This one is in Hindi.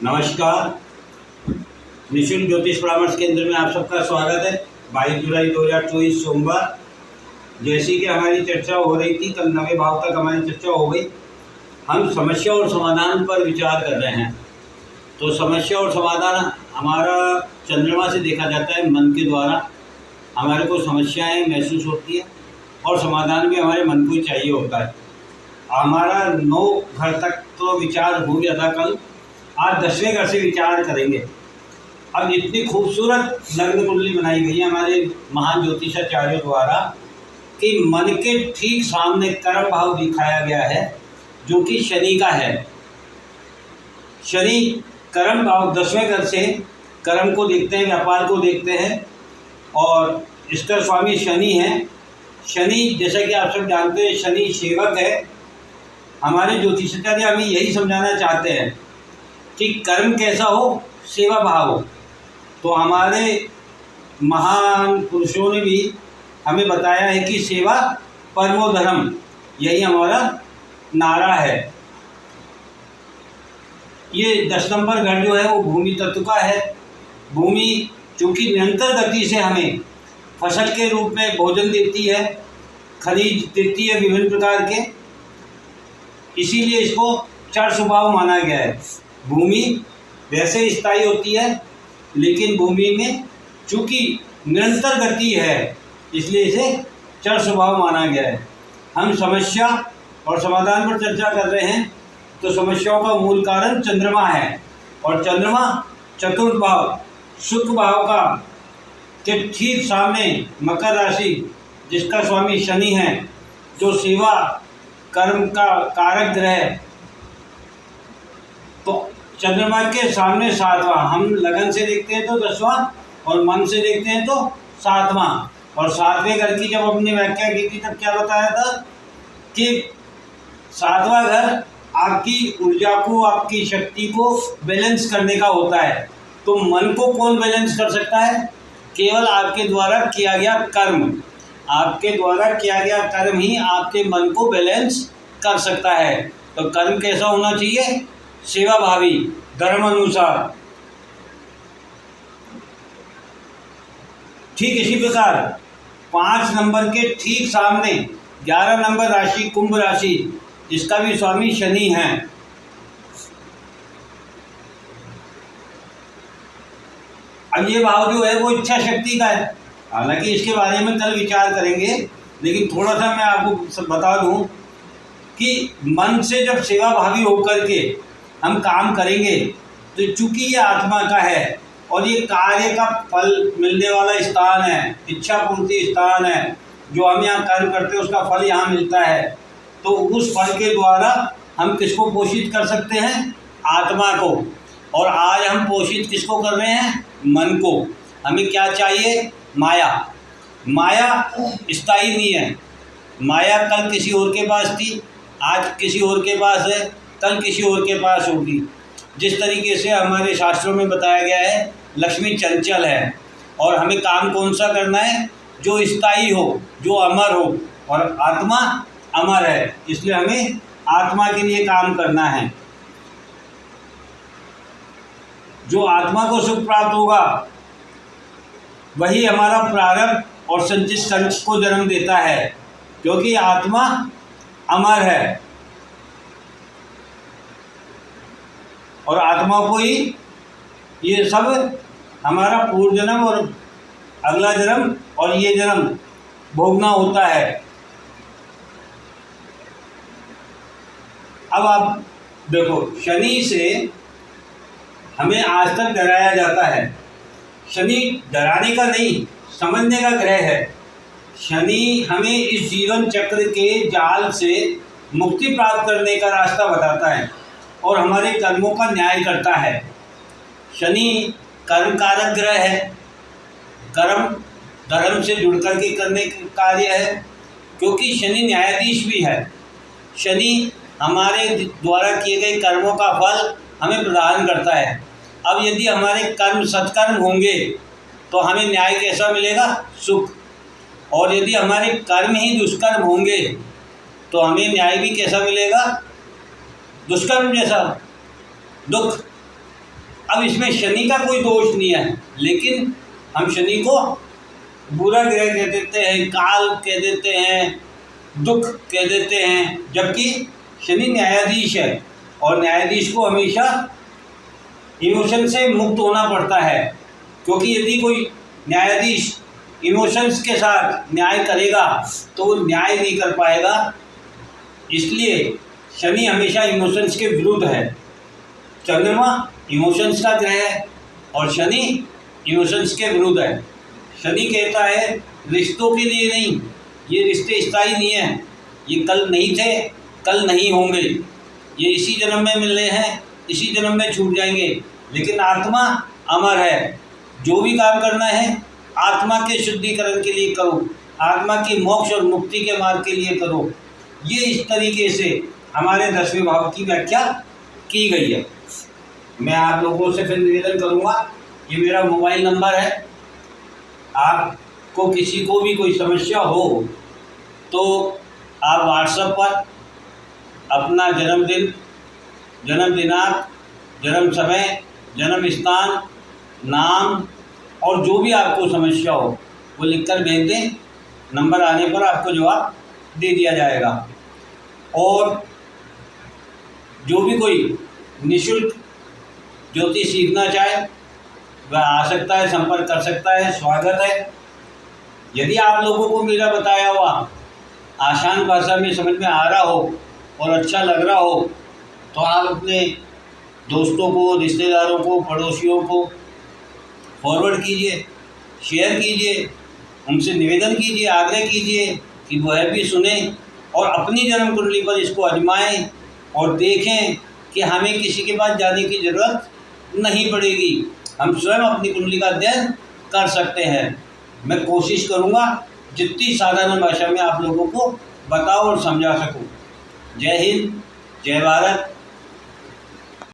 नमस्कार। निशुल्क ज्योतिष परामर्श केंद्र में आप सबका स्वागत है। 22 जुलाई 2024 सोमवार। जैसी कि हमारी चर्चा हो रही थी, कल 9वें भाव तक हमारी चर्चा हो गई। हम समस्या और समाधान पर विचार कर रहे हैं। तो समस्या और समाधान हमारा चंद्रमा से देखा जाता है, मन के द्वारा हमारे को समस्याएं महसूस होती है और समाधान भी हमारे मन को ही चाहिए होता है। हमारा 9 घर तक तो विचार हो गया था कल। आज 10वें घर से विचार करेंगे। अब इतनी खूबसूरत लग्न कुंडली बनाई गई है हमारे महान ज्योतिषाचार्यों द्वारा कि मन के ठीक सामने कर्म भाव दिखाया गया है, जो कि शनि का है। शनि कर्म भाव 10वें घर से कर्म को देखते हैं, व्यापार को देखते हैं और इसका स्वामी शनि है। शनि, जैसा कि आप सब जानते हैं, शनि सेवक है। हमारे ज्योतिषाचार्य हमें यही समझाना चाहते हैं कि कर्म कैसा हो, सेवा भाव हो। तो हमारे महान पुरुषों ने भी हमें बताया है कि सेवा परमो धर्म, यही हमारा नारा है। ये 10 नंबर घर जो है वो भूमि तत्व का है। भूमि चूँकि निरंतर गति से हमें फसल के रूप में भोजन देती है, खनिज देती है विभिन्न प्रकार के, इसीलिए इसको चर स्वभाव माना गया है। भूमि वैसे स्थायी होती है, लेकिन भूमि में चूँकि निरंतर गति है, इसलिए इसे चर स्वभाव माना गया है। हम समस्या और समाधान पर चर्चा कर रहे हैं। तो समस्याओं का मूल कारण चंद्रमा है और चंद्रमा चतुर्थ भाव शुक्र भाव का के ठीक सामने मकर राशि, जिसका स्वामी शनि है, जो सेवा कर्म का कारक ग्रह। तो चंद्रमा के सामने 7वां, हम लगन से देखते हैं तो 10वां और मन से देखते हैं तो 7वां। और 7वें घर की जब हमने व्याख्या की थी तब क्या बताया था कि 7वां घर आपकी ऊर्जा को, आपकी शक्ति को बैलेंस करने का होता है। तो मन को कौन बैलेंस कर सकता है? केवल आपके द्वारा किया गया कर्म। आपके द्वारा किया गया कर्म ही आपके मन को बैलेंस कर सकता है। तो कर्म कैसा होना चाहिए? सेवा भावी, धर्म अनुसार। ठीक इसी प्रकार 5 नंबर के ठीक सामने 11 नंबर राशि कुंभ राशि, जिसका भी स्वामी शनि है। अब ये भाव जो है वो इच्छा शक्ति का है। हालांकि इसके बारे में कल विचार करेंगे, लेकिन थोड़ा सा मैं आपको बता दूं कि मन से जब सेवा भावी होकर के हम काम करेंगे, तो चूंकि ये आत्मा का है और ये कार्य का फल मिलने वाला स्थान है, इच्छा पूर्ति स्थान है, जो हम यहाँ कर्म करते हैं उसका फल यहाँ मिलता है। तो उस फल के द्वारा हम किसको पोषित कर सकते हैं? आत्मा को। और आज हम पोषित किसको कर रहे हैं? मन को। हमें क्या चाहिए? माया। माया स्थायी नहीं है। माया कल किसी और के पास थी, आज किसी और के पास है, कल किसी और के पास होगी। जिस तरीके से हमारे शास्त्रों में बताया गया है, लक्ष्मी चंचल है और हमें काम कौन सा करना है? जो स्थायी हो, जो अमर हो। और आत्मा अमर है, इसलिए हमें आत्मा के लिए काम करना है। जो आत्मा को सुख प्राप्त होगा वही हमारा प्रारब्ध और संचित कर्म को जन्म देता है, क्योंकि आत्मा अमर है और आत्मा को ही ये सब हमारा पूर्व जन्म और अगला जन्म और ये जन्म भोगना होता है। अब आप देखो, शनि से हमें आज तक डराया जाता है। शनि डराने का नहीं, समझने का ग्रह है। शनि हमें इस जीवन चक्र के जाल से मुक्ति प्राप्त करने का रास्ता बताता है और हमारे कर्मों का न्याय करता है। शनि कर्म कारक ग्रह है। कर्म धर्म से जुड़ करके करने का कार्य है, क्योंकि शनि न्यायाधीश भी है। शनि हमारे द्वारा किए गए कर्मों का फल हमें प्रदान करता है। अब यदि हमारे कर्म सत्कर्म होंगे तो हमें न्याय कैसा मिलेगा? सुख। और यदि हमारे कर्म ही दुष्कर्म होंगे तो हमें न्याय भी कैसा मिलेगा? दुष्कर्म जैसा, दुख। अब इसमें शनि का कोई दोष नहीं है, लेकिन हम शनि को बुरा ग्रह कह देते हैं, काल कह देते हैं, दुख कह देते हैं, जबकि शनि न्यायाधीश है और न्यायाधीश को हमेशा इमोशन से मुक्त होना पड़ता है, क्योंकि यदि कोई न्यायाधीश इमोशंस के साथ न्याय करेगा तो वो न्याय नहीं कर पाएगा। इसलिए शनि हमेशा इमोशंस के विरुद्ध है। चंद्रमा इमोशंस का ग्रह है और शनि इमोशंस के विरुद्ध है। शनि कहता है रिश्तों के लिए नहीं, ये रिश्ते स्थायी नहीं है, ये कल नहीं थे, कल नहीं होंगे, ये इसी जन्म में मिल रहे हैं, इसी जन्म में छूट जाएंगे, लेकिन आत्मा अमर है। जो भी काम करना है आत्मा के शुद्धिकरण के लिए करो, आत्मा की मोक्ष और मुक्ति के मार्ग के लिए करो। ये इस तरीके से हमारे 10वें भाव की व्याख्या की गई है। मैं आप लोगों से फिर निवेदन करूंगा, ये मेरा मोबाइल नंबर है, आपको किसी को भी कोई समस्या हो तो आप व्हाट्सएप पर अपना जन्मदिन, जन्म दिनांक, जन्म समय, जन्म स्थान, नाम और जो भी आपको समस्या हो वो लिखकर भेज दें। नंबर आने पर आपको जवाब दे दिया जाएगा। और जो भी कोई निःशुल्क ज्योतिष सीखना चाहे वह आ सकता है, संपर्क कर सकता है, स्वागत है। यदि आप लोगों को मेरा बताया हुआ आसान भाषा में समझ में आ रहा हो और अच्छा लग रहा हो तो आप अपने दोस्तों को, रिश्तेदारों को, पड़ोसियों को फॉरवर्ड कीजिए, शेयर कीजिए, उनसे निवेदन कीजिए, आग्रह कीजिए कि वह भी सुने और अपनी जन्म कुंडली पर इसको आजमाएं और देखें कि हमें किसी के पास जाने की ज़रूरत नहीं पड़ेगी, हम स्वयं अपनी कुंडली का अध्ययन कर सकते हैं। मैं कोशिश करूंगा जितनी साधारण भाषा में आप लोगों को बताओ और समझा सकूं। जय हिंद, जय भारत,